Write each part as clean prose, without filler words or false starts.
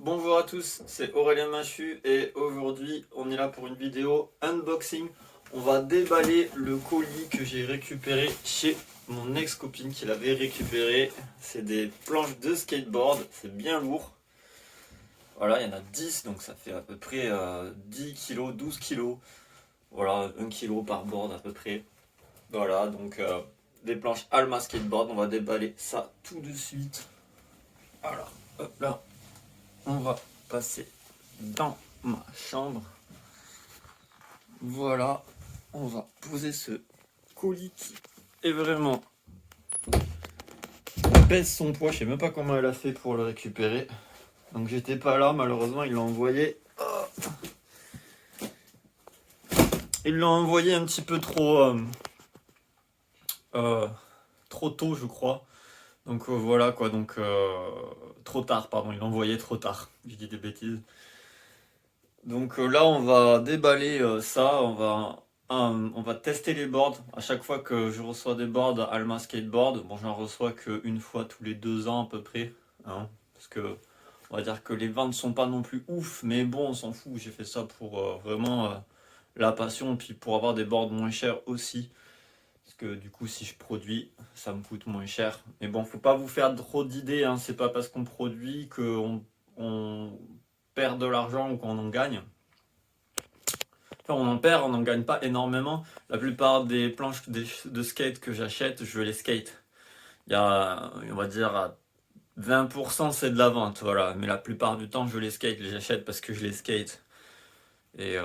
Bonjour à tous, c'est Aurélien Machu et aujourd'hui on est là pour une vidéo unboxing. On va déballer le colis que j'ai récupéré chez mon ex-copine qui l'avait récupéré. C'est des planches de skateboard, c'est bien lourd. Voilà, il y en a 10 donc ça fait à peu près 10 kg, 12 kg. Voilà, 1 kg par board à peu près. Voilà, donc des planches Alma Skateboard, on va déballer ça tout de suite. Alors, hop là. On va passer dans ma chambre. Voilà, on va poser ce colis qui est vraiment pèse son poids. Je sais même pas comment elle a fait pour le récupérer. Donc j'étais pas là, malheureusement il l'a envoyé. Il l'a envoyé un petit peu trop tôt, je crois. Donc voilà quoi, donc trop tard, pardon, il l'a envoyé trop tard. J'ai dit des bêtises. Donc là, on va déballer ça, on va tester les boards. À chaque fois que je reçois des boards Alma Skateboard, bon, j'en reçois qu'une fois tous les 2 ans à peu près, hein, parce que on va dire que les ventes sont pas non plus ouf, mais bon, on s'en fout. J'ai fait ça pour vraiment la passion, puis pour avoir des boards moins chers aussi, parce que du coup, si je produis, ça me coûte moins cher. Mais bon, faut pas vous faire trop d'idées, hein. C'est pas parce qu'on produit on perd de l'argent ou qu'on en gagne. Enfin, on en perd, on n'en gagne pas énormément. La plupart des planches de skate que j'achète, je les skate. Il y a, on va dire, à 20% c'est de la vente, voilà. Mais la plupart du temps, je les skate, je les achète parce que je les skate. Et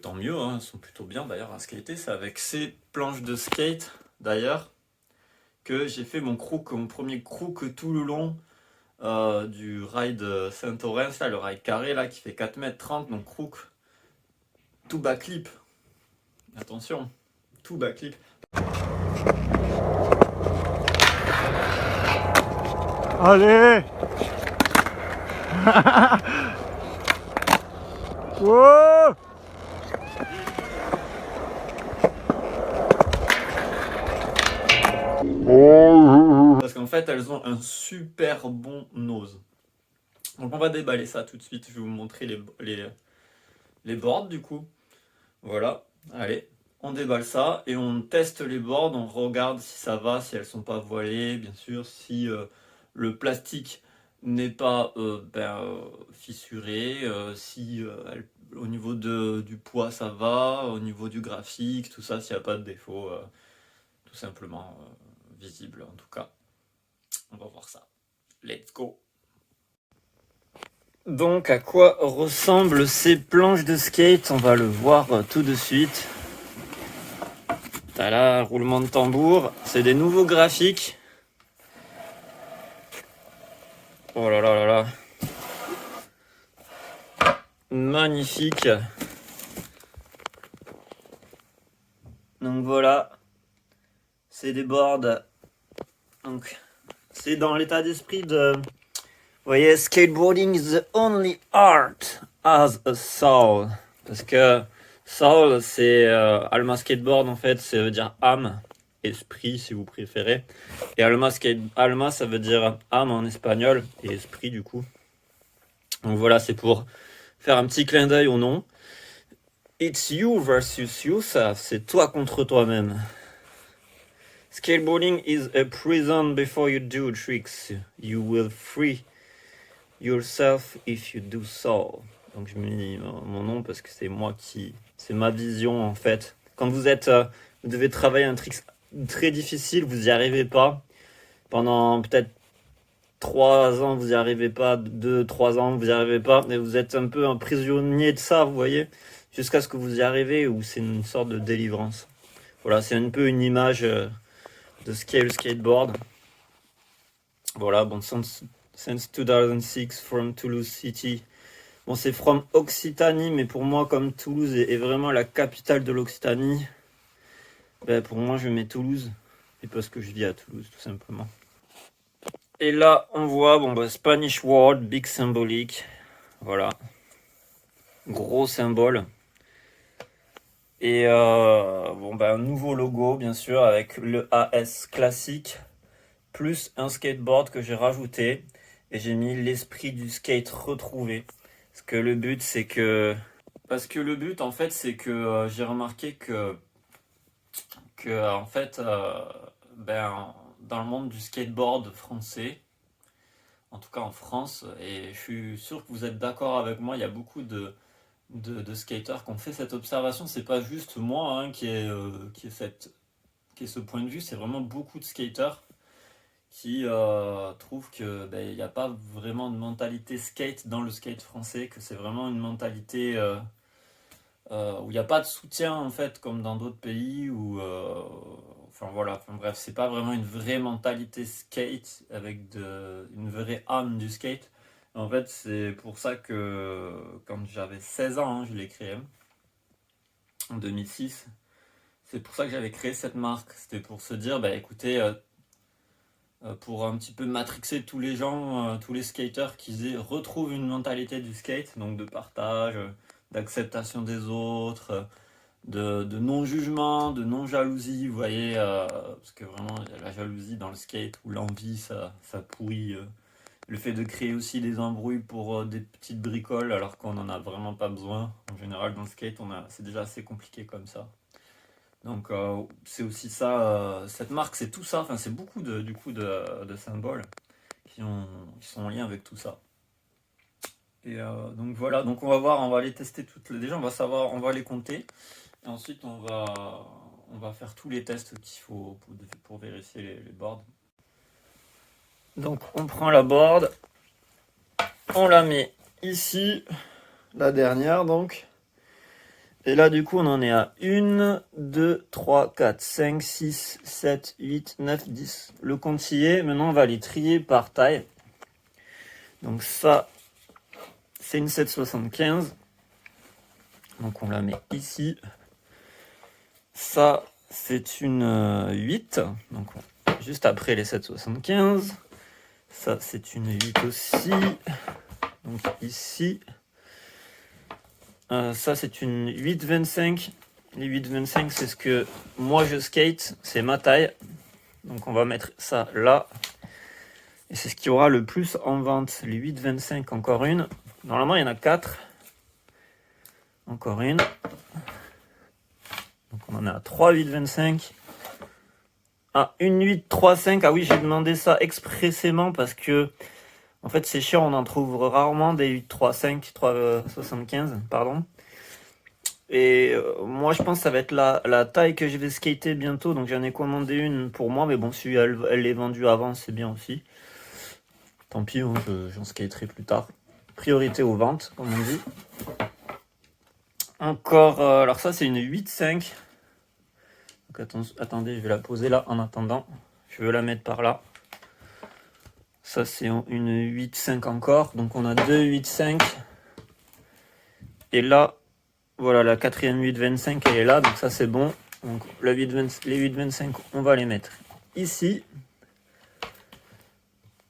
tant mieux, hein, elles sont plutôt bien d'ailleurs à skater. C'est avec ces planches de skate, d'ailleurs, que j'ai fait mon premier crook tout le long du ride Saint-Orens, là, le ride carré, là, qui fait 4,30 m, donc crook, tout backflip. Attention, tout backflip. Allez. Wow. Parce qu'en fait, elles ont un super bon nose. Donc on va déballer ça tout de suite. Je vais vous montrer les boards du coup. Voilà, allez, on déballe ça et on teste les boards. On regarde si ça va, si elles sont pas voilées, bien sûr, si le plastique n'est pas fissuré, si au niveau du poids ça va, au niveau du graphique, tout ça, s'il n'y a pas de défaut, tout simplement visible en tout cas. On va voir ça. Let's go. Donc à quoi ressemblent ces planches de skate? On va le voir tout de suite. Tada, roulement de tambour. C'est des nouveaux graphiques. Oh là là là là. Magnifique. Donc voilà. C'est des boards. Donc c'est dans l'état d'esprit de... Vous voyez, skateboarding is the only art has a soul. Parce que soul, c'est Alma Skateboard en fait, ça veut dire âme, esprit si vous préférez. Et Alma, ça veut dire âme en espagnol et esprit du coup. Donc voilà, c'est pour faire un petit clin d'œil au nom. It's you versus you, ça, c'est toi contre toi-même. Skateboarding is a prison before you do tricks. You will free yourself if you do so. Donc je me dis mon nom parce que c'est ma vision en fait. Quand vous devez travailler un trick très difficile, vous n'y arrivez pas. Pendant peut-être 3 ans, vous n'y arrivez pas. 2, 3 ans, vous n'y arrivez pas. Et vous êtes un peu un prisonnier de ça, vous voyez. Jusqu'à ce que vous y arrivez, où c'est une sorte de délivrance. Voilà, c'est un peu une image de skateboard. Voilà, bon, since 2006 from Toulouse City. Bon, c'est from Occitanie, mais pour moi, comme Toulouse est vraiment la capitale de l'Occitanie, ben, pour moi, je mets Toulouse. Et parce que je vis à Toulouse, tout simplement. Et là, on voit, bon, bah, Spanish word, big symbolique. Voilà. Gros symbole. Et bon, bah, un nouveau logo, bien sûr, avec le AS classique, plus un skateboard que j'ai rajouté. Et j'ai mis l'esprit du skate retrouvé. Parce que le but, c'est que... Parce que le but, en fait, c'est que j'ai remarqué que en fait, dans le monde du skateboard français, en tout cas en France, et je suis sûr que vous êtes d'accord avec moi, il y a beaucoup de skateurs qui ont fait cette observation. C'est pas juste moi hein, qui est ce point de vue, c'est vraiment beaucoup de skateurs qui trouvent que il n'y a pas vraiment de mentalité skate dans le skate français, que c'est vraiment une mentalité où il n'y a pas de soutien en fait comme dans d'autres pays où enfin voilà, enfin, bref, c'est pas vraiment une vraie mentalité skate avec une vraie âme du skate. En fait, c'est pour ça que quand j'avais 16 ans, hein, je l'ai créé en 2006. C'est pour ça que j'avais créé cette marque. C'était pour se dire, bah écoutez, pour un petit peu matrixer tous les gens, tous les skaters retrouvent une mentalité du skate, donc de partage, d'acceptation des autres, de non-jugement, de non-jalousie, vous voyez, parce que vraiment, il y a la jalousie dans le skate ou l'envie, ça pourrit. Le fait de créer aussi des embrouilles pour des petites bricoles alors qu'on n'en a vraiment pas besoin. En général, dans le skate, c'est déjà assez compliqué comme ça. Donc c'est aussi ça, cette marque, c'est tout ça, enfin c'est beaucoup de symboles qui sont en lien avec tout ça. Et donc voilà, donc on va voir, on va les tester déjà on va savoir, on va les compter, et ensuite on va faire tous les tests qu'il faut pour vérifier les boards. Donc on prend la board, on la met ici, la dernière donc. Et là, du coup, on en est à 1, 2, 3, 4, 5, 6, 7, 8, 9, 10. Le compte y est. Maintenant, on va les trier par taille. Donc ça, c'est une 775. Donc on la met ici. Ça, c'est une 8. Donc juste après les 775. Ça, c'est une 8 aussi. Donc ici. Ça, c'est une 8,25. Les 8,25, c'est ce que moi je skate, c'est ma taille. Donc on va mettre ça là. Et c'est ce qui aura le plus en vente. Les 8,25, encore une. Normalement, il y en a 4. Encore une. Donc on en est à 3 8,25. Ah, une 8,35. Ah oui, j'ai demandé ça expressément parce que en fait c'est chiant, on en trouve rarement des 8,35, 3,75, pardon. Et moi je pense que ça va être la taille que je vais skater bientôt. Donc j'en ai commandé une pour moi. Mais bon, si elle est vendue avant, c'est bien aussi. Tant pis, hein, j'en skaterai plus tard. Priorité aux ventes, comme on dit. Encore, alors ça c'est une 8,5. Donc attendez, je vais la poser là en attendant. Je veux la mettre par là. Ça c'est une 8,5 encore. Donc on a deux 8,5. Et là, voilà, la quatrième 8,25 elle est là. Donc ça c'est bon. Donc les 8,25 on va les mettre ici.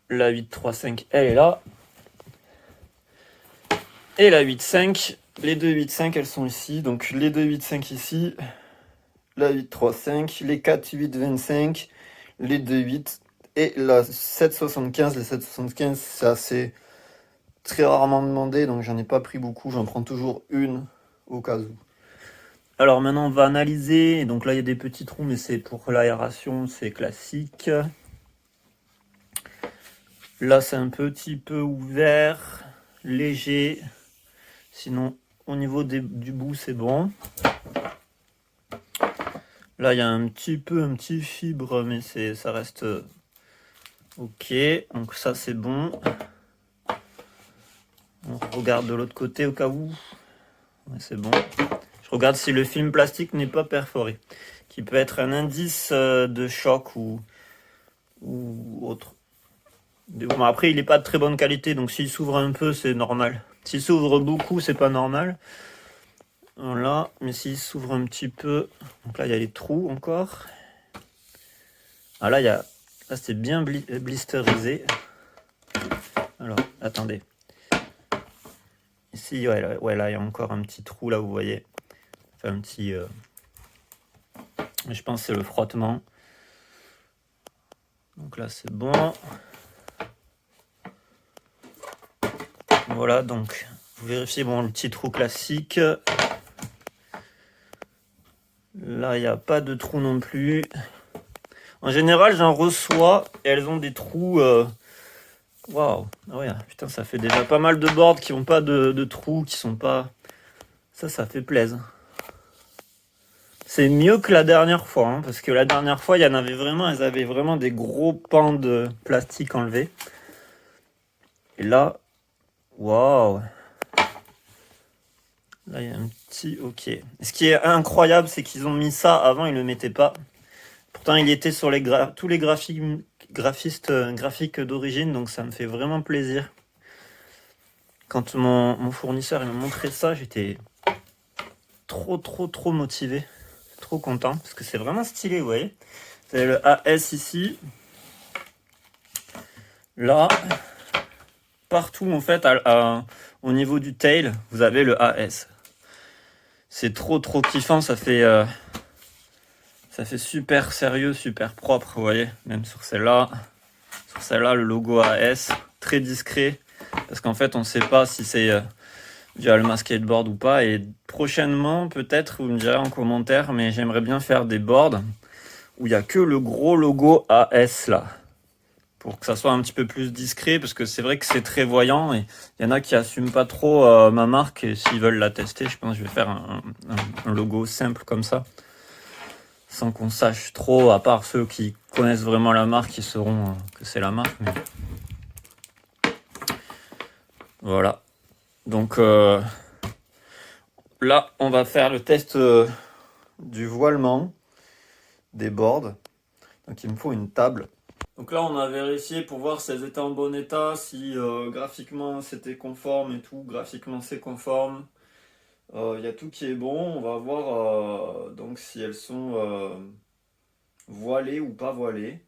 La 8,35 elle est là. Et la 8,5, les deux 8,5 elles sont ici. Donc les deux 8,5 ici. La 8,35, les 4 8,25, les 2 8 et la 7,75. Les 7,75 c'est assez très rarement demandé, donc j'en ai pas pris beaucoup, j'en prends toujours une au cas où. Alors maintenant on va analyser, donc là il y a des petits trous mais c'est pour l'aération, c'est classique. Là c'est un petit peu ouvert, léger, sinon au niveau du bout c'est bon. Là, il y a un petit fibre, mais ça reste ok. Donc ça, c'est bon. On regarde de l'autre côté au cas où. Ouais, c'est bon. Je regarde si le film plastique n'est pas perforé, qui peut être un indice de choc ou autre. Bon, après, il n'est pas de très bonne qualité, donc s'il s'ouvre un peu, c'est normal. S'il s'ouvre beaucoup, c'est pas normal. Voilà, mais s'il s'ouvre un petit peu, donc là il y a les trous encore. Ah là là c'est bien blisterisé. Alors attendez. Ici ouais là il y a encore un petit trou là, vous voyez. Enfin un petit. Je pense que c'est le frottement. Donc là c'est bon. voilà, donc vous vérifiez bon, le petit trou classique. Là, il n'y a pas de trou non plus. En général, j'en reçois et elles ont des trous. Waouh! Ah ouais, putain, ça fait déjà pas mal de boards qui n'ont pas de trous, qui sont pas. Ça fait plaisir. C'est mieux que la dernière fois, hein, parce que la dernière fois, il y en avait vraiment, elles avaient vraiment des gros pans de plastique enlevés. Et là, waouh! Là, il y a un petit OK. Et ce qui est incroyable, c'est qu'ils ont mis ça avant, ils ne le mettaient pas. Pourtant, il était sur tous les graphistes graphiques d'origine, donc ça me fait vraiment plaisir. Quand mon fournisseur il m'a montré ça, j'étais trop motivé. Trop content, parce que c'est vraiment stylé, vous voyez. Vous avez le AS ici. Là, partout en fait, au niveau du tail, vous avez le AS. C'est trop kiffant, ça fait super sérieux, super propre, vous voyez. Même sur celle-là, le logo AS, très discret, parce qu'en fait, on ne sait pas si c'est du Alma Skateboard ou pas. Et prochainement, peut-être, vous me direz en commentaire, mais j'aimerais bien faire des boards où il n'y a que le gros logo AS là, pour que ça soit un petit peu plus discret, parce que c'est vrai que c'est très voyant et il y en a qui n'assument pas trop ma marque, et s'ils veulent la tester, je pense que je vais faire un logo simple comme ça, sans qu'on sache trop, à part ceux qui connaissent vraiment la marque, qui sauront que c'est la marque. Mais... voilà. Donc là, on va faire le test du voilement des boards. Donc il me faut une table. Donc là, on a vérifié pour voir si elles étaient en bon état, si graphiquement c'était conforme et tout. Graphiquement, c'est conforme. Il y a tout qui est bon. On va voir donc si elles sont voilées ou pas voilées.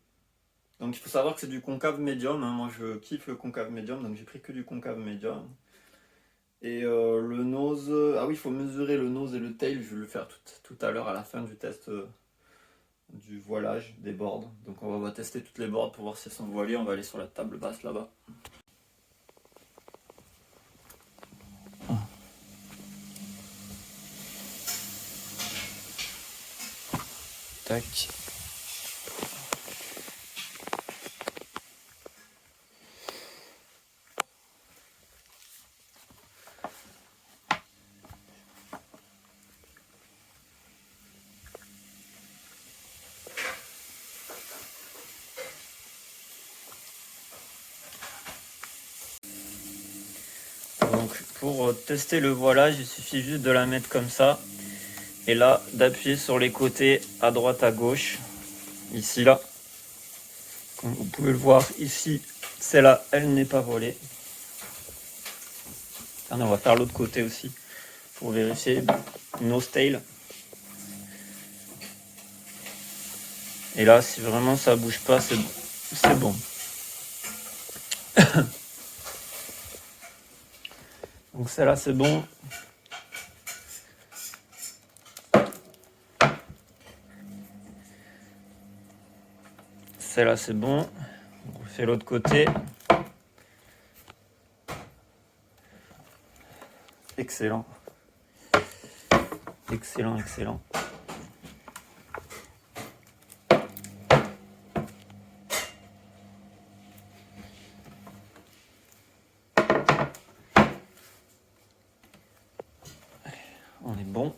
Donc il faut savoir que c'est du concave médium, hein. Moi, je kiffe le concave médium, donc j'ai pris que du concave médium. Et le nose... ah oui, il faut mesurer le nose et le tail. Je vais le faire tout à l'heure à la fin du test du voilage des boards. Donc on va tester toutes les boards pour voir si elles sont voilées. On va aller sur la table basse là-bas. Tac. Donc pour tester le voilage, il suffit juste de la mettre comme ça. Et là, d'appuyer sur les côtés à droite, à gauche. Ici, là. Comme vous pouvez le voir, ici, celle-là, elle n'est pas voilée. On va faire l'autre côté aussi pour vérifier nose tail. Et là, si vraiment ça bouge pas, c'est bon. Donc celle-là, c'est bon. Celle-là, c'est bon. On fait l'autre côté. Excellent. Excellent. On est bon.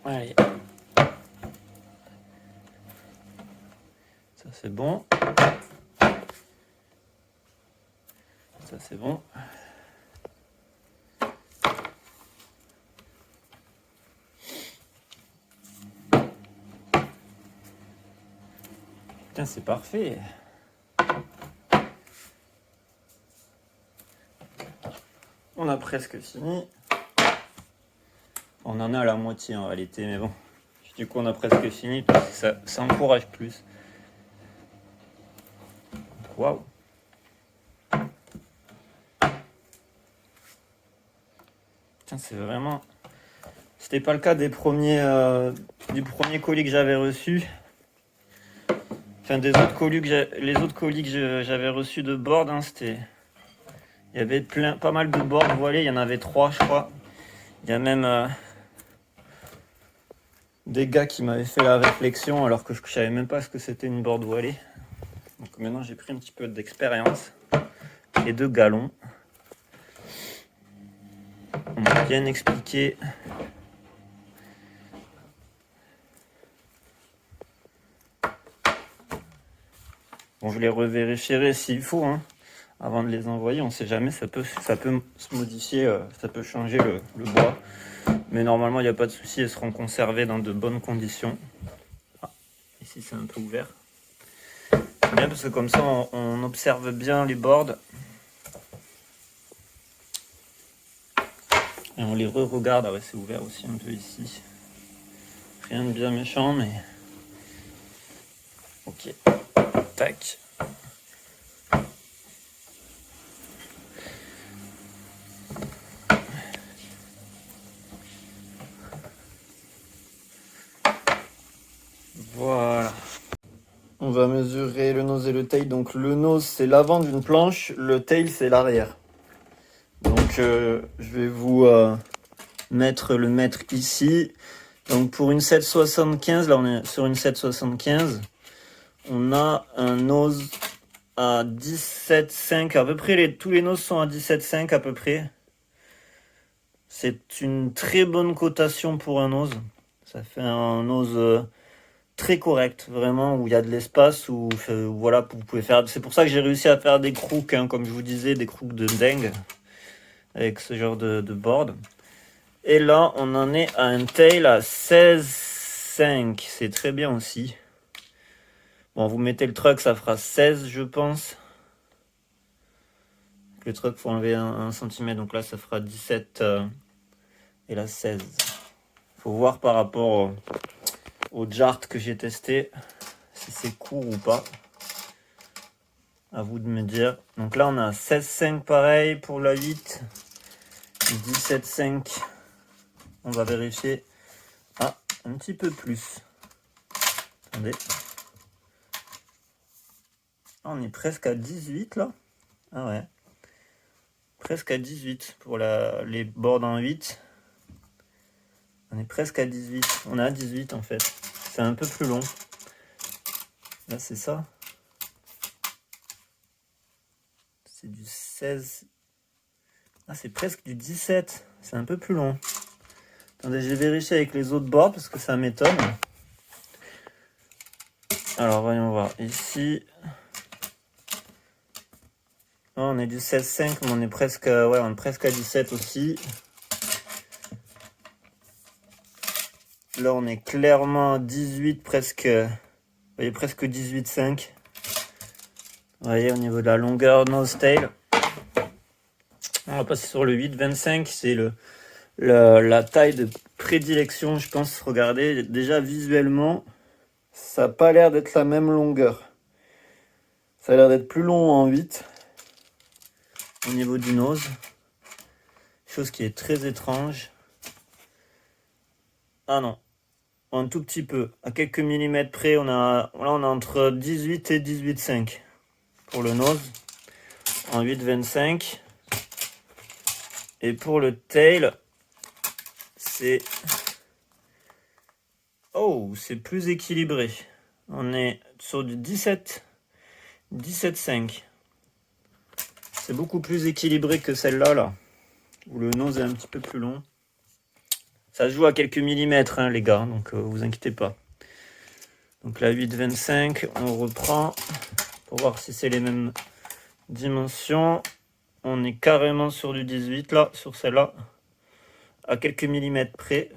Allez. Ça c'est bon. Ça c'est bon. Putain, c'est parfait. On a presque fini. On en a à la moitié en réalité, mais bon. Du coup, on a presque fini parce que ça encourage plus. Waouh! Putain, c'est vraiment... C'était pas le cas des premiers, du premier colis que j'avais reçu. Enfin, des autres colis les autres colis que j'avais reçus de board, hein, c'était... Il y avait pas mal de boards voilés, il y en avait 3 je crois. Il y a même des gars qui m'avaient fait la réflexion alors que je savais même pas ce que c'était une board voilée. Donc maintenant j'ai pris un petit peu d'expérience et de galons. On m'a bien expliqué. Bon, je les revérifierai s'il faut, hein, avant de les envoyer. On sait jamais, ça peut se modifier, ça peut changer le bois. Mais normalement, il n'y a pas de souci, elles seront conservées dans de bonnes conditions. Ah, ici, c'est un peu ouvert. C'est bien parce que comme ça, on observe bien les boards. Et on les re-regarde. Ah ouais, c'est ouvert aussi un peu ici. Rien de bien méchant, mais... Ok. Tac. Voilà. On va mesurer le nose et le tail. Donc le nose c'est l'avant d'une planche, le tail c'est l'arrière. Donc je vais vous mettre le mètre ici. Donc pour une 775, là on est sur une 775, on a un nose à 17,5 à peu près. Tous les noses sont à 17,5 à peu près. C'est une très bonne cotation pour un nose. Ça fait un nose très correct, vraiment, où il y a de l'espace, où voilà, vous pouvez faire. C'est pour ça que j'ai réussi à faire des crooks, hein, comme je vous disais, des crooks de dingue avec ce genre de board. Et là, on en est à un tail à 16,5. C'est très bien aussi. Bon, vous mettez le truck, ça fera 16, je pense. Le truck, faut enlever 1 cm, donc là, ça fera 17 et là 16. Faut voir par rapport au jart que j'ai testé, si c'est court ou pas. À vous de me dire. Donc là, on a 16,5 pareil pour la 8. 17,5. On va vérifier. Ah, un petit peu plus. Attendez. Ah, on est presque à 18 là. Ah ouais. Presque à 18 pour les boards en 8. On est presque à 18. On est à 18 en fait. C'est un peu plus long. Là, c'est ça. C'est du 16. Ah, c'est presque du 17. C'est un peu plus long. Attendez, je vais vérifier avec les autres boards parce que ça m'étonne. Alors, voyons voir. Ici. Oh, on est du 16,5, mais on est presque à 17 aussi. Là, on est clairement à 18, presque. Vous voyez, presque 18,5. Vous voyez, au niveau de la longueur nose tail. On va passer sur le 8,25. C'est la taille de prédilection, je pense. Regardez, déjà visuellement, ça n'a pas l'air d'être la même longueur. Ça a l'air d'être plus long en 8 au niveau du nose. Chose qui est très étrange. Ah non, un tout petit peu. À quelques millimètres près, là on a entre 18 et 18,5 pour le nose. En 8,25. Et pour le tail, c'est... Oh, c'est plus équilibré. On est sur du 17,5. C'est beaucoup plus équilibré que celle-là, là, où le nose est un petit peu plus long. Ça se joue à quelques millimètres, hein, les gars, donc vous inquiétez pas. Donc la 8,25, on reprend pour voir si c'est les mêmes dimensions. On est carrément sur du 18, là, sur celle-là, à quelques millimètres près.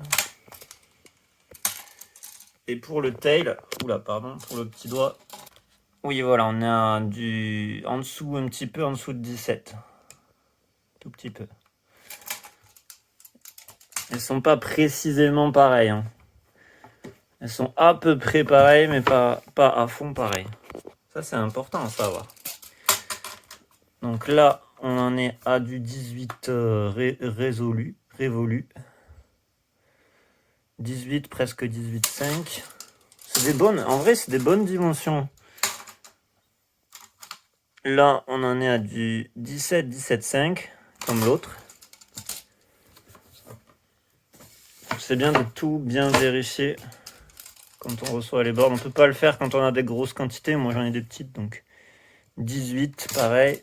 Et pour le tail, pour le petit doigt, oui, voilà, on est en dessous, un petit peu en dessous de 17. Tout petit peu. Elles sont pas précisément pareilles, hein. Elles sont à peu près pareilles, mais pas à fond pareil. Ça, c'est important à savoir. Donc là, on en est à du 18 révolu. 18, presque 18,5. C'est des bonnes, en vrai, c'est des bonnes dimensions. Là, on en est à du 17, 17,5, comme l'autre. C'est bien de tout bien vérifier quand on reçoit les boards. On peut pas le faire quand on a des grosses quantités. Moi, j'en ai des petites, donc 18, pareil.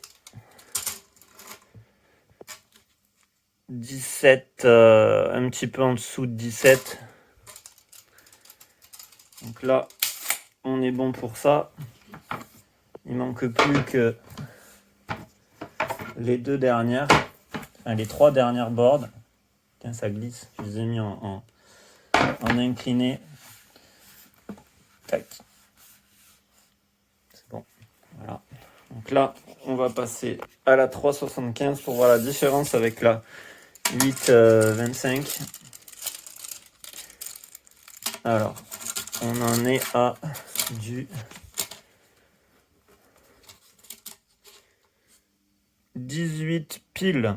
17, un petit peu en dessous de 17. Donc là, on est bon pour ça. Il manque plus que les deux dernières, enfin les trois dernières boards. Tiens, ça glisse. Je les ai mis en incliné. Tac. C'est bon. Voilà. Donc là, on va passer à la 3,75 pour voir la différence avec la 8,25. Alors, on en est à du 18 piles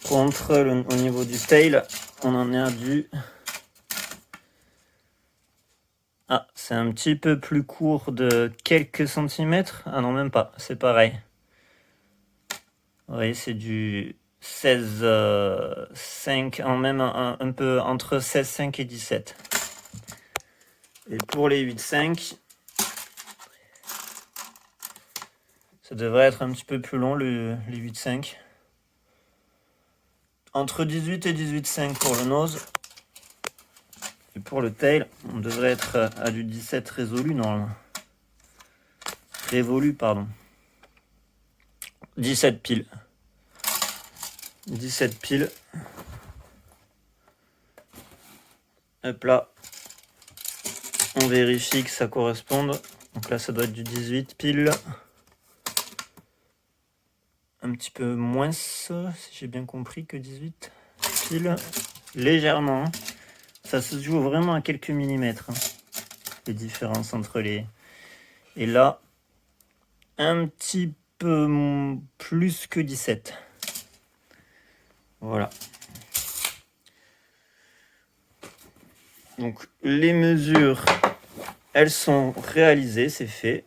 contre au niveau du tail, on en est à du... Ah, c'est un petit peu plus court de quelques centimètres. Ah non, même pas, c'est pareil. Vous voyez, c'est du 16,5, même un peu entre 16,5 et 17. Et pour les 8,5, ça devrait être un petit peu plus long, les 8,5. Entre 18 et 18,5 pour le nose. Et pour le tail, on devrait être à du 17 résolu normalement. Révolu, pardon. 17 piles. 17 piles. Hop là. On vérifie que ça corresponde. Donc là, ça doit être du 18 piles. Un petit peu moins, si j'ai bien compris, que 18 piles. Légèrement. Ça se joue vraiment à quelques millimètres. Les différences entre les... Et là, un petit peu plus que 17. Voilà. Donc les mesures, elles sont réalisées, c'est fait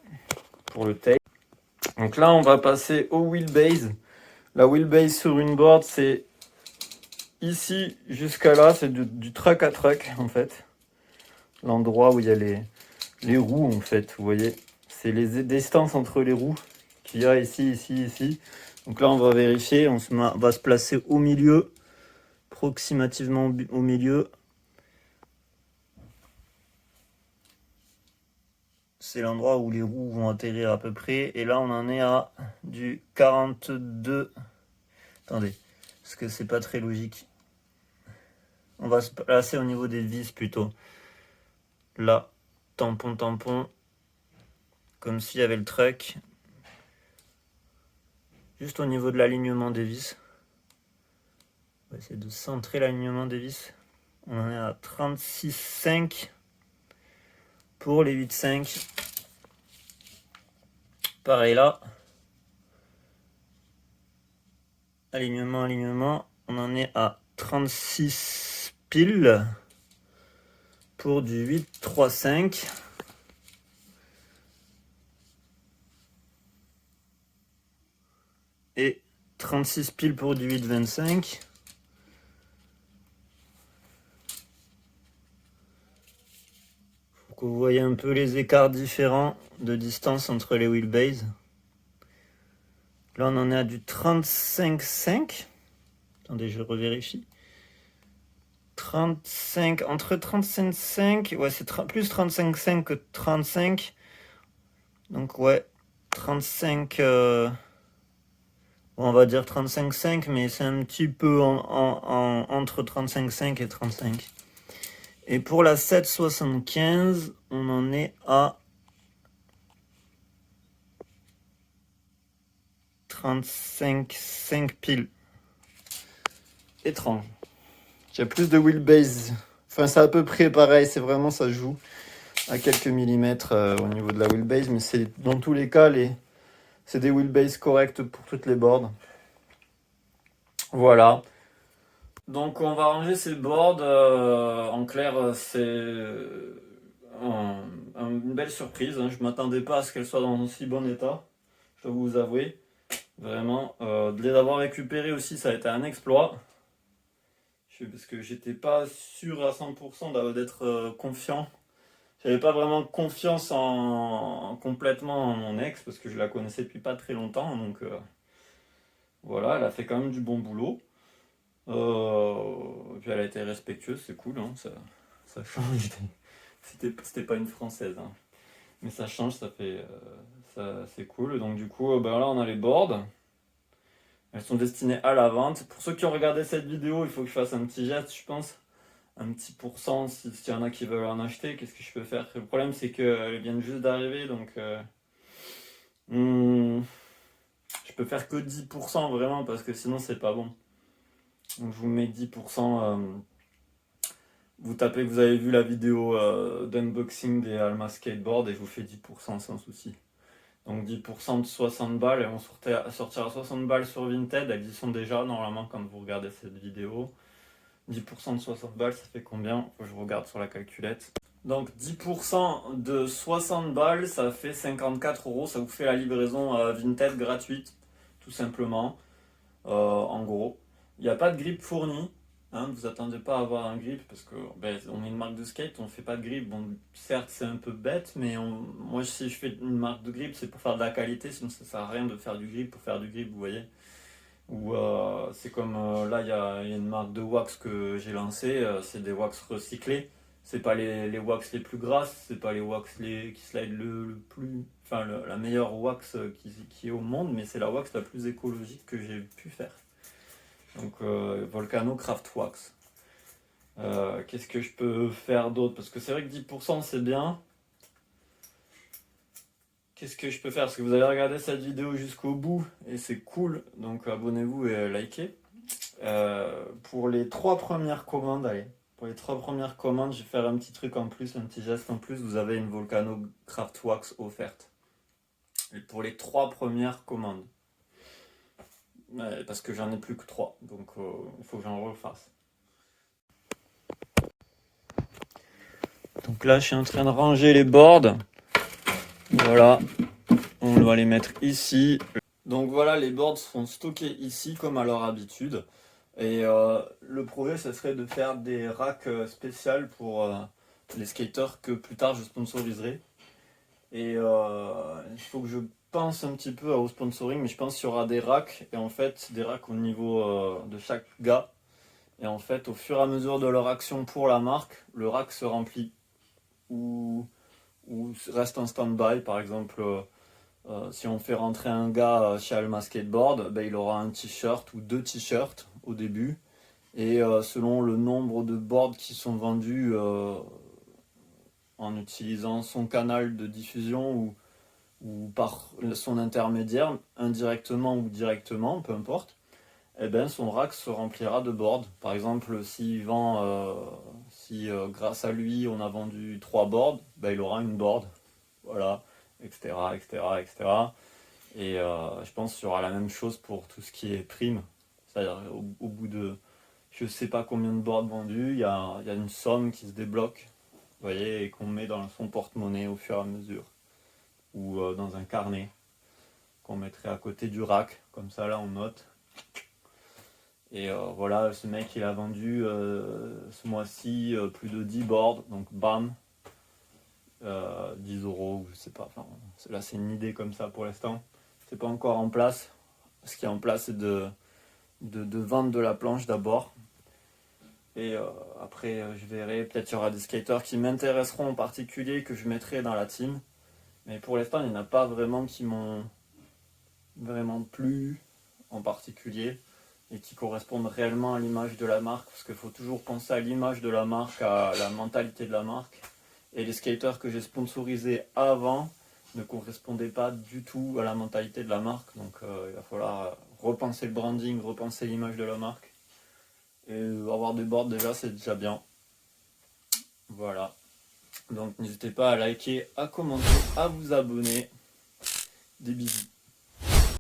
pour le tail. Donc là, on va passer au wheelbase. La wheelbase sur une board, c'est ici jusqu'à là, c'est du truck à truck en fait. L'endroit où il y a les roues en fait, vous voyez. C'est les distances entre les roues qu'il y a ici, ici, ici. Donc là, on va vérifier, on va se placer au milieu, approximativement au milieu. C'est l'endroit où les roues vont atterrir à peu près. Et là, on en est à du 42. Attendez, parce que c'est pas très logique. On va se placer au niveau des vis plutôt. Là, tampon, tampon. Comme s'il y avait le truck. Juste au niveau de l'alignement des vis. On va essayer de centrer l'alignement des vis. On en est à 36,5 pour les 8,5. Pareil là. Alignement, alignement. On en est à 36 piles pour du 8,35. Et 36 piles pour du 8,25. Faut que vous voyez un peu les écarts différents de distance entre les wheelbases. Là, on en est à du 35,5. Attendez, je revérifie. 35, entre 35,5, ouais, c'est plus 35,5 que 35. Donc, ouais, 35, on va dire 35,5, mais c'est un petit peu entre 35,5 et 35. Et pour la 7,75, on en est à 35,5 piles. Étrange. J'ai plus de wheelbase. Enfin, c'est à peu près pareil. C'est vraiment, ça joue à quelques millimètres au niveau de la wheelbase. Mais c'est dans tous les cas, c'est des wheelbase correctes pour toutes les boards. Voilà. Donc, on va ranger ces boards. En clair, c'est une belle surprise, hein. Je m'attendais pas à ce qu'elle soit dans un si bon état, je dois vous avouer. Vraiment, de les avoir récupérés aussi, ça a été un exploit. Parce que j'étais pas sûr à 100% d'être confiant. J'avais pas vraiment confiance complètement en mon ex parce que je la connaissais depuis pas très longtemps. Donc voilà, elle a fait quand même du bon boulot. Puis elle a été respectueuse, c'est cool, hein, ça change. C'était pas une française, hein. Mais ça change, ça fait. C'est cool. Donc du coup, ben là on a les boards. Elles sont destinées à la vente. Pour ceux qui ont regardé cette vidéo, il faut que je fasse un petit geste, je pense. Un petit pourcent s'il y en a qui veulent en acheter. Qu'est-ce que je peux faire? Le problème, c'est qu'elles viennent juste d'arriver, donc hmm, je peux faire que 10% vraiment, parce que sinon, c'est pas bon. Donc, je vous mets 10%. Vous tapez que vous avez vu la vidéo d'unboxing des Alma Skateboard et je vous fais 10% sans souci. Donc 10% de 60 balles et on sortira 60 balles sur Vinted. Elles y sont déjà normalement quand vous regardez cette vidéo. 10% de 60 balles, ça fait combien? Faut que je regarde sur la calculette. Donc 10% de 60 balles, ça fait 54 euros. Ça vous fait la livraison Vinted gratuite, tout simplement. En gros, il n'y a pas de grip fourni. Hein, vous attendez pas à avoir un grip parce que on est une marque de skate, on fait pas de grip. Bon, certes, c'est un peu bête, mais moi, si je fais une marque de grip, c'est pour faire de la qualité. Sinon, ça sert à rien de faire du grip pour faire du grip, vous voyez. Ou c'est comme là, il y a une marque de wax que j'ai lancée, c'est des wax recyclés. C'est pas les wax les plus grasses, c'est pas les wax qui slide le plus. Enfin, la meilleure wax qui est au monde, mais c'est la wax la plus écologique que j'ai pu faire. Donc, Volcano Craft Wax. Qu'est-ce que je peux faire d'autre? Parce que c'est vrai que 10% c'est bien. Qu'est-ce que je peux faire? Parce que vous avez regardé cette vidéo jusqu'au bout et c'est cool, donc abonnez-vous et likez. Pour les 3 premières commandes, allez, pour les 3 premières commandes, je vais faire un petit truc en plus, un petit geste en plus. Vous avez une Volcano Craft Wax offerte. Et pour les 3 premières commandes. Parce que j'en ai plus que 3, donc il faut que j'en refasse. Donc là, je suis en train de ranger les boards. Voilà, on va les mettre ici. Donc voilà, les boards seront stockés ici comme à leur habitude. Et le projet, ce serait de faire des racks spéciales pour les skaters que plus tard je sponsoriserai. Et il faut que je pense un petit peu au sponsoring, mais je pense qu'il y aura des racks, et en fait, des racks au niveau de chaque gars. Et en fait, au fur et à mesure de leur action pour la marque, le rack se remplit ou reste en stand-by. Par exemple, si on fait rentrer un gars chez Alma Skateboard, il aura un t-shirt ou 2 t-shirts au début. Et selon le nombre de boards qui sont vendus en utilisant son canal de diffusion ou par son intermédiaire, indirectement ou directement, peu importe, son rack se remplira de boards. Par exemple, s'il vend, si grâce à lui on a vendu 3 boards, il aura une board, voilà, etc., etc., etc. Et je pense qu'il y aura la même chose pour tout ce qui est prime, c'est-à-dire au bout de je sais pas combien de boards vendus, il y a une somme qui se débloque, vous voyez, et qu'on met dans son porte-monnaie au fur et à mesure, ou dans un carnet qu'on mettrait à côté du rack, comme ça là on note. Et voilà, ce mec il a vendu ce mois-ci plus de 10 boards, donc bam, 10 euros, je sais pas, enfin, là c'est une idée comme ça pour l'instant, c'est pas encore en place. Ce qui est en place c'est de vendre de la planche d'abord. Et après, je verrai, peut-être il y aura des skaters qui m'intéresseront en particulier, que je mettrai dans la team. Mais pour l'instant, il n'y en a pas vraiment qui m'ont vraiment plu en particulier et qui correspondent réellement à l'image de la marque. Parce qu'il faut toujours penser à l'image de la marque, à la mentalité de la marque. Et les skaters que j'ai sponsorisés avant ne correspondaient pas du tout à la mentalité de la marque. Donc il va falloir repenser le branding, repenser l'image de la marque. Et avoir des boards déjà c'est déjà bien. Voilà. Donc n'hésitez pas à liker, à commenter, à vous abonner. Des bisous.